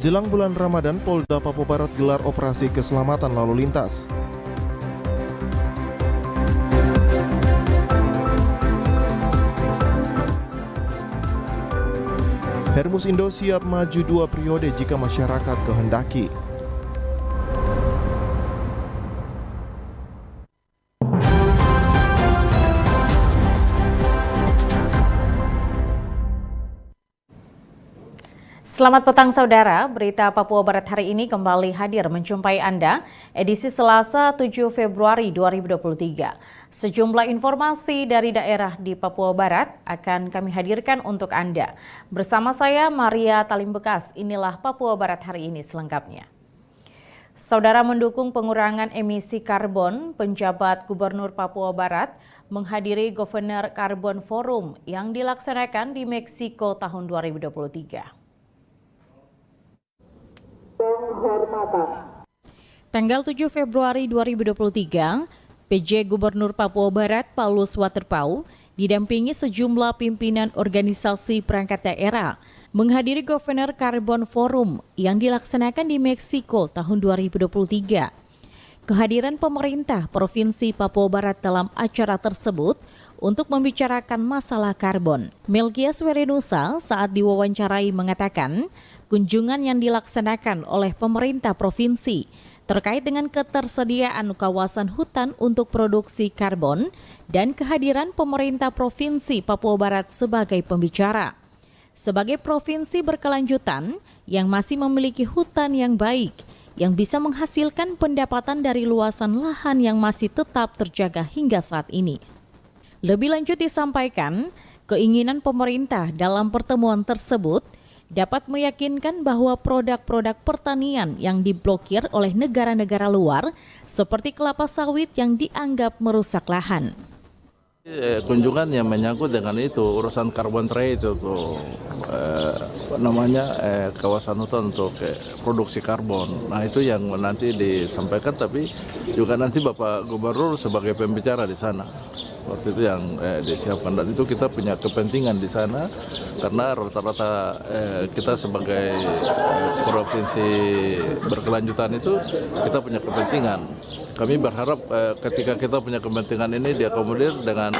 Jelang bulan Ramadan, Polda Papua Barat gelar operasi keselamatan lalu lintas. Hermus Indo siap maju 2 periode jika masyarakat kehendaki. Selamat petang saudara, berita Papua Barat hari ini kembali hadir menjumpai Anda edisi Selasa 7 Februari 2023. Sejumlah informasi dari daerah di Papua Barat akan kami hadirkan untuk Anda. Bersama saya Maria Talimbekas, inilah Papua Barat hari ini selengkapnya. Saudara, mendukung pengurangan emisi karbon, penjabat Gubernur Papua Barat menghadiri Governor Carbon Forum yang dilaksanakan di Meksiko tahun 2023. Tanggal 7 Februari 2023, PJ Gubernur Papua Barat Paulus Waterpau didampingi sejumlah pimpinan organisasi perangkat daerah menghadiri Governor Carbon Forum yang dilaksanakan di Meksiko tahun 2023. Kehadiran pemerintah Provinsi Papua Barat dalam acara tersebut untuk membicarakan masalah karbon. Melkias Werenusa saat diwawancarai mengatakan kunjungan yang dilaksanakan oleh pemerintah provinsi terkait dengan ketersediaan kawasan hutan untuk produksi karbon dan kehadiran pemerintah Provinsi Papua Barat sebagai pembicara. Sebagai provinsi berkelanjutan yang masih memiliki hutan yang baik, yang bisa menghasilkan pendapatan dari luasan lahan yang masih tetap terjaga hingga saat ini. Lebih lanjut disampaikan, keinginan pemerintah dalam pertemuan tersebut dapat meyakinkan bahwa produk-produk pertanian yang diblokir oleh negara-negara luar seperti kelapa sawit yang dianggap merusak lahan. Kunjungan yang menyangkut dengan itu urusan carbon trade itu kawasan hutan untuk produksi karbon. Nah itu yang nanti disampaikan, tapi juga nanti Bapak Gubernur sebagai pembicara di sana. Waktu itu yang disiapkan, dan itu kita punya kepentingan di sana karena rata-rata kita sebagai provinsi berkelanjutan itu kita punya kepentingan. Kami berharap ketika kita punya kepentingan ini diakomodir dengan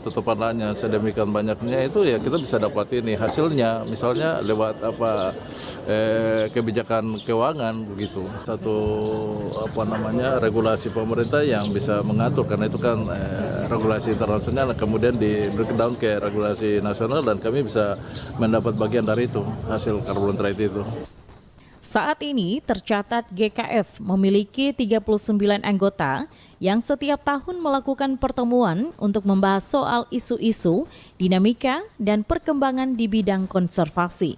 tutupan lahannya sedemikian banyaknya, itu ya kita bisa dapat ini hasilnya, misalnya lewat kebijakan keuangan begitu. Satu regulasi pemerintah yang bisa mengatur, karena itu kan regulasi internasional kemudian di breakdown ke regulasi nasional, dan kami bisa mendapat bagian dari itu hasil carbon trade itu. Saat ini tercatat GKF memiliki 39 anggota yang setiap tahun melakukan pertemuan untuk membahas soal isu-isu, dinamika, dan perkembangan di bidang konservasi.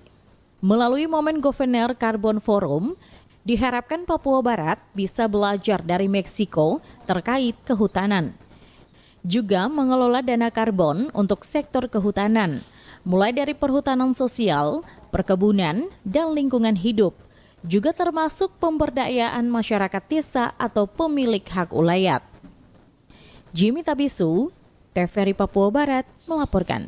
Melalui momen Governor Carbon Forum, diharapkan Papua Barat bisa belajar dari Meksiko terkait kehutanan. Juga mengelola dana karbon untuk sektor kehutanan, mulai dari perhutanan sosial, perkebunan, dan lingkungan hidup, juga termasuk pemberdayaan masyarakat desa atau pemilik hak ulayat. Jimmy Tabisu, TVRI Papua Barat melaporkan.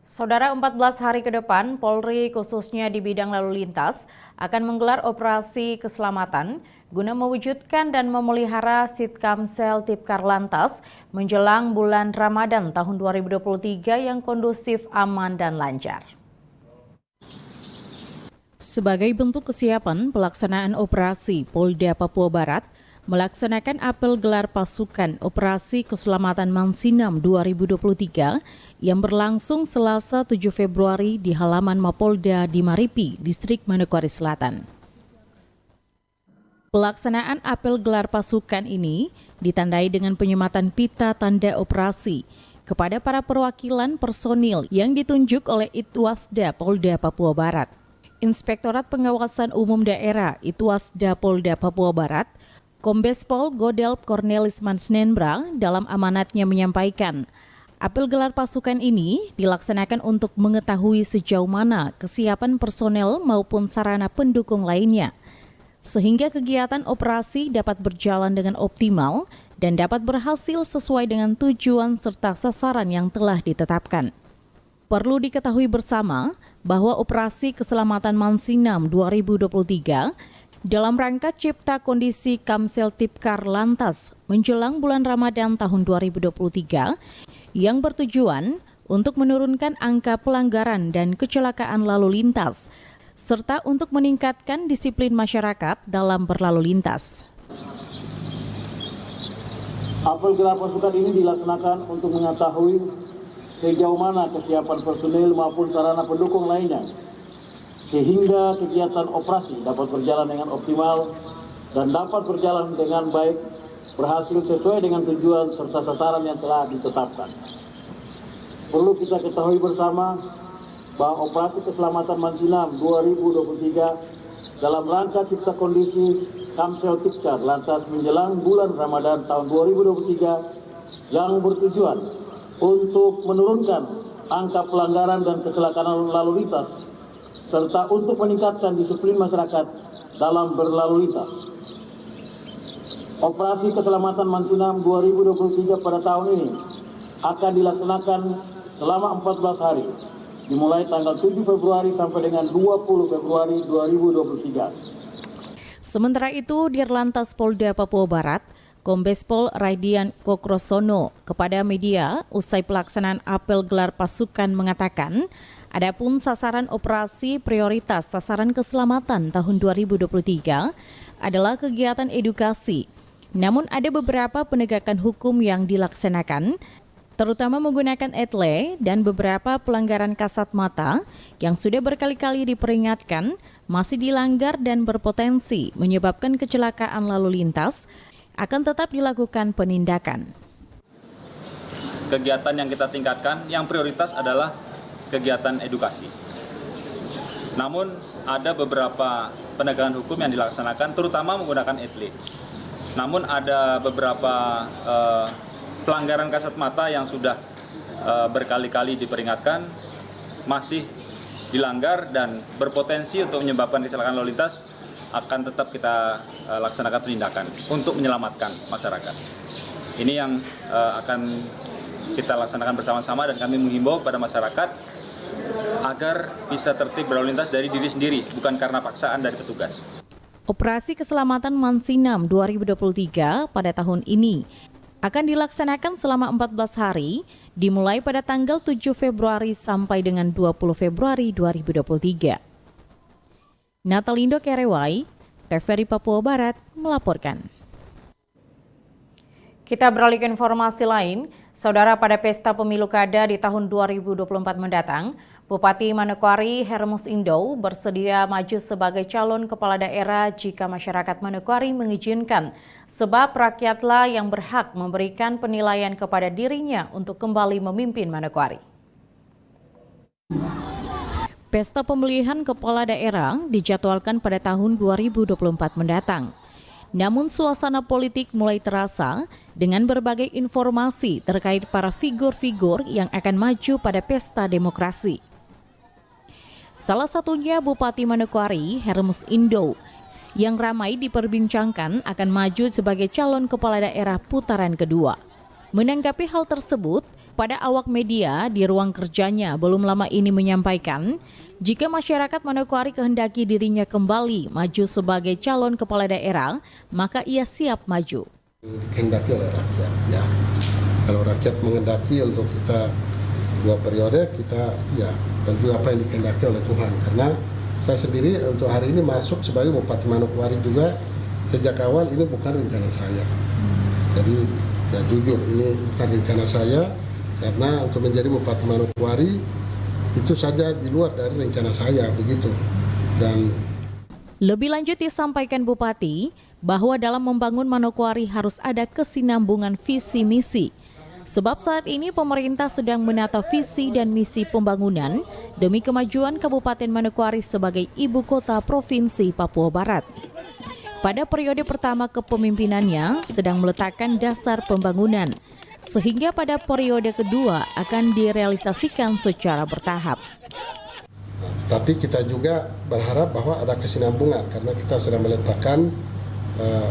Saudara, 14 hari ke depan, Polri khususnya di bidang lalu lintas akan menggelar operasi keselamatan guna mewujudkan dan memelihara Sitkamsel Tipkar Lantas menjelang bulan Ramadan tahun 2023 yang kondusif, aman, dan lancar. Sebagai bentuk kesiapan pelaksanaan operasi, Polda Papua Barat melaksanakan apel gelar pasukan Operasi Keselamatan Mansinam 2023 yang berlangsung Selasa 7 Februari di halaman Mapolda di Maripi, Distrik Manokwari Selatan. Pelaksanaan apel gelar pasukan ini ditandai dengan penyematan pita tanda operasi kepada para perwakilan personil yang ditunjuk oleh Itwasda Polda Papua Barat. Inspektorat Pengawasan Umum Daerah Itwasda Polda Papua Barat, Kombes Pol Godelp Cornelis Mansnenbra dalam amanatnya menyampaikan, apel gelar pasukan ini dilaksanakan untuk mengetahui sejauh mana kesiapan personel maupun sarana pendukung lainnya, sehingga kegiatan operasi dapat berjalan dengan optimal dan dapat berhasil sesuai dengan tujuan serta sasaran yang telah ditetapkan. Perlu diketahui bersama bahwa Operasi Keselamatan Mansinam 2023 dalam rangka cipta kondisi Kamsel Tipkar Lantas menjelang bulan Ramadan tahun 2023 yang bertujuan untuk menurunkan angka pelanggaran dan kecelakaan lalu lintas, serta untuk meningkatkan disiplin masyarakat dalam berlalu lintas. Apel gelar pasukan ini dilaksanakan untuk mengetahui sejauh mana kesiapan personil maupun sarana pendukung lainnya, sehingga kegiatan operasi dapat berjalan dengan optimal dan dapat berjalan dengan baik, berhasil sesuai dengan tujuan serta sasaran yang telah ditetapkan. Perlu kita ketahui bersama bahwa Operasi Keselamatan Mansinam 2023 dalam rangka cipta kondisi Kamsel Tipkar Lantas menjelang bulan Ramadan tahun 2023 yang bertujuan untuk menurunkan angka pelanggaran dan kecelakaan lalu lintas serta untuk meningkatkan disiplin masyarakat dalam berlalu lintas. Operasi Keselamatan Mansinam 2023 pada tahun ini akan dilaksanakan selama 14 hari, dimulai tanggal 7 Februari sampai dengan 20 Februari 2023. Sementara itu, Dirlantas Polda Papua Barat, Kombes Pol Raidian Kokrosono kepada media usai pelaksanaan apel gelar pasukan mengatakan, adapun sasaran operasi prioritas sasaran keselamatan tahun 2023 adalah kegiatan edukasi. Namun ada beberapa penegakan hukum yang dilaksanakan, terutama menggunakan etle dan beberapa pelanggaran kasat mata yang sudah berkali-kali diperingatkan masih dilanggar dan berpotensi menyebabkan kecelakaan lalu lintas, akan tetap dilakukan penindakan. Kegiatan yang kita tingkatkan, yang prioritas adalah kegiatan edukasi. Namun ada beberapa penegakan hukum yang dilaksanakan, terutama menggunakan etle. Namun ada beberapa pelanggaran kasat mata yang sudah berkali-kali diperingatkan, masih dilanggar dan berpotensi untuk menyebabkan kecelakaan lalu lintas, akan tetap kita laksanakan penindakan untuk menyelamatkan masyarakat. Ini yang akan kita laksanakan bersama-sama dan kami menghimbau kepada masyarakat agar bisa tertib berlalu lintas dari diri sendiri, bukan karena paksaan dari petugas. Operasi Keselamatan Mansinam 2023 pada tahun ini akan dilaksanakan selama 14 hari, dimulai pada tanggal 7 Februari sampai dengan 20 Februari 2023. Natalindo Kerewai, TVRI Papua Barat melaporkan. Kita beralih ke informasi lain. Saudara, pada pesta pemilu kada di tahun 2024 mendatang, Bupati Manokwari Hermus Indo bersedia maju sebagai calon kepala daerah jika masyarakat Manokwari mengizinkan, sebab rakyatlah yang berhak memberikan penilaian kepada dirinya untuk kembali memimpin Manokwari. Pesta pemilihan kepala daerah dijadwalkan pada tahun 2024 mendatang. Namun suasana politik mulai terasa dengan berbagai informasi terkait para figur-figur yang akan maju pada pesta demokrasi. Salah satunya Bupati Manokwari Hermus Indo yang ramai diperbincangkan akan maju sebagai calon kepala daerah putaran kedua. Menanggapi hal tersebut, pada awak media di ruang kerjanya belum lama ini menyampaikan, jika masyarakat Manokwari kehendaki dirinya kembali maju sebagai calon kepala daerah, maka ia siap maju. Dikehendaki oleh rakyat, ya. Kalau rakyat menghendaki untuk kita 2 periode, kita ya tentu apa yang dikehendaki oleh Tuhan. Karena saya sendiri untuk hari ini masuk sebagai Bupati Manokwari juga sejak awal ini bukan rencana saya. Jadi ya jujur ini bukan rencana saya. Karena untuk menjadi Bupati Manokwari itu saja di luar dari rencana saya, begitu. Dan lebih lanjut disampaikan Bupati bahwa dalam membangun Manokwari harus ada kesinambungan visi misi. Sebab saat ini pemerintah sedang menata visi dan misi pembangunan demi kemajuan Kabupaten Manokwari sebagai ibu kota Provinsi Papua Barat. Pada periode pertama kepemimpinannya sedang meletakkan dasar pembangunan, sehingga pada periode kedua akan direalisasikan secara bertahap. Tapi kita juga berharap bahwa ada kesinambungan karena kita sedang meletakkan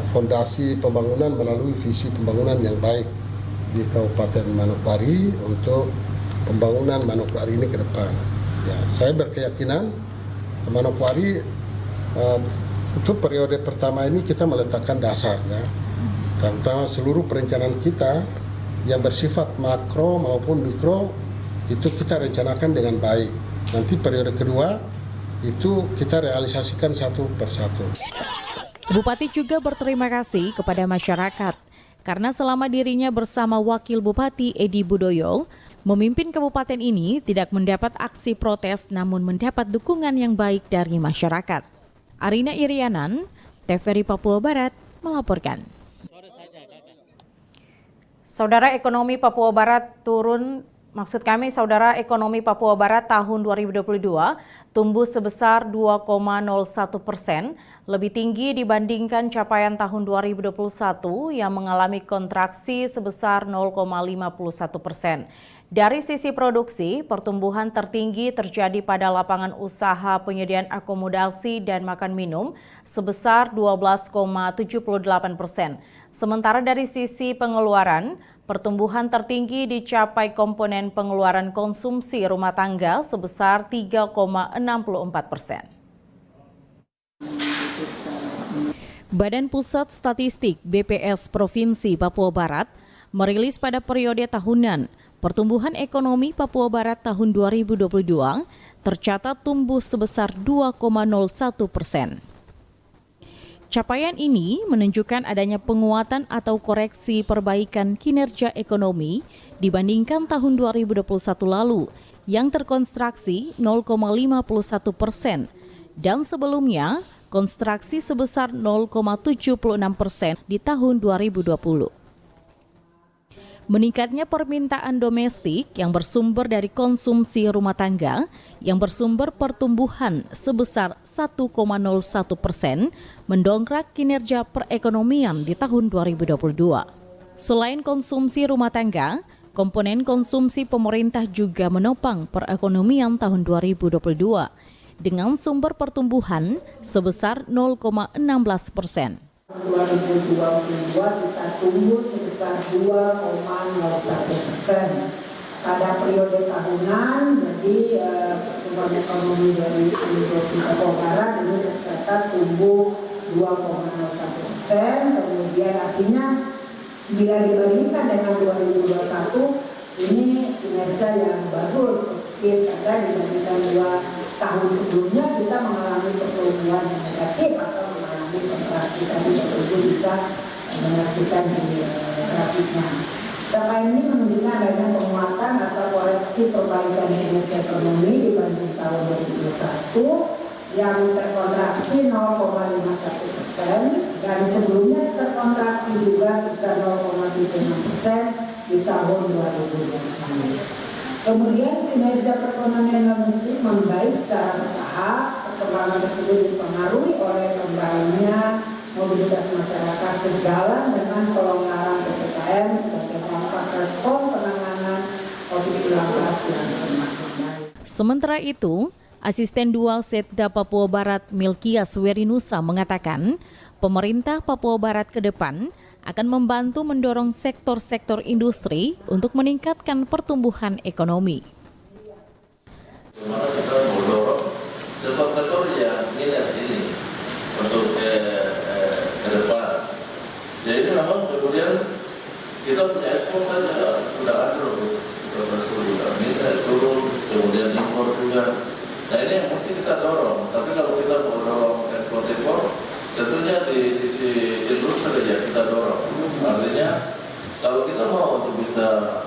fondasi pembangunan melalui visi pembangunan yang baik di Kabupaten Manokwari untuk pembangunan Manokwari ini ke depan. Ya, saya berkeyakinan Manokwari untuk periode pertama ini kita meletakkan dasar ya tentang seluruh perencanaan kita yang bersifat makro maupun mikro itu kita rencanakan dengan baik. Nanti periode kedua itu kita realisasikan satu persatu. Bupati juga berterima kasih kepada masyarakat karena selama dirinya bersama Wakil Bupati Edi Budoyo memimpin kabupaten ini tidak mendapat aksi protes namun mendapat dukungan yang baik dari masyarakat. Arina Irianan, TVRI Papua Barat melaporkan. Saudara ekonomi Papua Barat Saudara ekonomi Papua Barat tahun 2022 tumbuh sebesar 2,01%, lebih tinggi dibandingkan capaian tahun 2021 yang mengalami kontraksi sebesar 0,51%. Dari sisi produksi, pertumbuhan tertinggi terjadi pada lapangan usaha penyediaan akomodasi dan makan minum sebesar 12,78%. Sementara dari sisi pengeluaran, pertumbuhan tertinggi dicapai komponen pengeluaran konsumsi rumah tangga sebesar 3,64%. Badan Pusat Statistik BPS Provinsi Papua Barat merilis pada periode tahunan pertumbuhan ekonomi Papua Barat tahun 2022 tercatat tumbuh sebesar 2,01%. Capaian ini menunjukkan adanya penguatan atau koreksi perbaikan kinerja ekonomi dibandingkan tahun 2021 lalu yang terkontraksi 0,51% dan sebelumnya kontraksi sebesar 0,76% di tahun 2020. Meningkatnya permintaan domestik yang bersumber dari konsumsi rumah tangga yang bersumber pertumbuhan sebesar 1,01% mendongkrak kinerja perekonomian di tahun 2022. Selain konsumsi rumah tangga, komponen konsumsi pemerintah juga menopang perekonomian tahun 2022 dengan sumber pertumbuhan sebesar 0,16%. 2022 kita tumbuh sebesar 2,01%. Pada periode tahunan, jadi pertumbuhan ekonomi dari Papua Barat ini tercatat tumbuh 2,01%. Kemudian artinya bila dibandingkan dengan 2021 ini kinerja yang bagus, positif, karena dibandingkan 2 tahun sebelumnya kita mengalami pertumbuhan yang negatif atau kontraksi tadi Bapak bisa menyaksikan di grafiknya. Capaian ini menunjukkan adanya penguatan atau koreksi perbaikan kinerja ekonomi dibanding tahun 2021 yang terkontraksi 0,51% dan sebelumnya terkontraksi juga sekitar 0,76% di tahun 2020. Kemudian kinerja perekonomian domestik membaik secara bertahap. Perkembangan tersebut dipengaruhi oleh kembalinya mobilitas masyarakat sejalan dengan pelonggaran PPKM sebagai dampak respon penanganan COVID-19 yang semakin baik. Sementara itu, Asisten Dual Setda Papua Barat Milkias Werinusa mengatakan, pemerintah Papua Barat ke depan akan membantu mendorong sektor-sektor industri untuk meningkatkan pertumbuhan ekonomi. Bagaimana kita mendorong sektor-sektor yang minus ini untuk ke depan. Jadi memang kemudian kita punya ekspor saja sudah ada sudah minus turun, kemudian impor juga. Nah ini yang mesti kita dorong. Tapi kalau kita mau dorong ekspor impor, tentunya di sisi industri ya kita dorong. Artinya kalau kita mau untuk bisa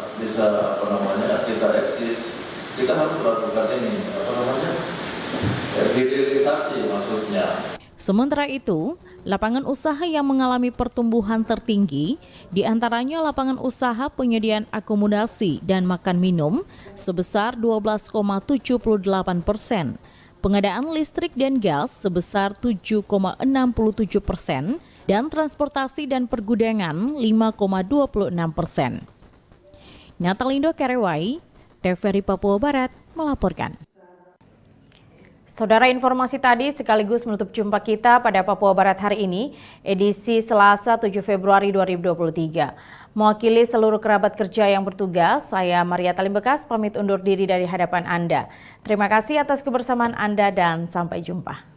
kita eksis, kita harus lakukan ini hilirisasi maksudnya. Sementara itu, lapangan usaha yang mengalami pertumbuhan tertinggi, diantaranya lapangan usaha penyediaan akomodasi dan makan minum sebesar 12,78%, pengadaan listrik dan gas sebesar 7,67%, dan transportasi dan pergudangan 5,26%. Natalindo Karewai, TVRI Papua Barat melaporkan. Saudara, informasi tadi sekaligus menutup jumpa kita pada Papua Barat hari ini, edisi Selasa 7 Februari 2023. Mewakili seluruh kerabat kerja yang bertugas, saya Maria Talimbekas pamit undur diri dari hadapan Anda. Terima kasih atas kebersamaan Anda dan sampai jumpa.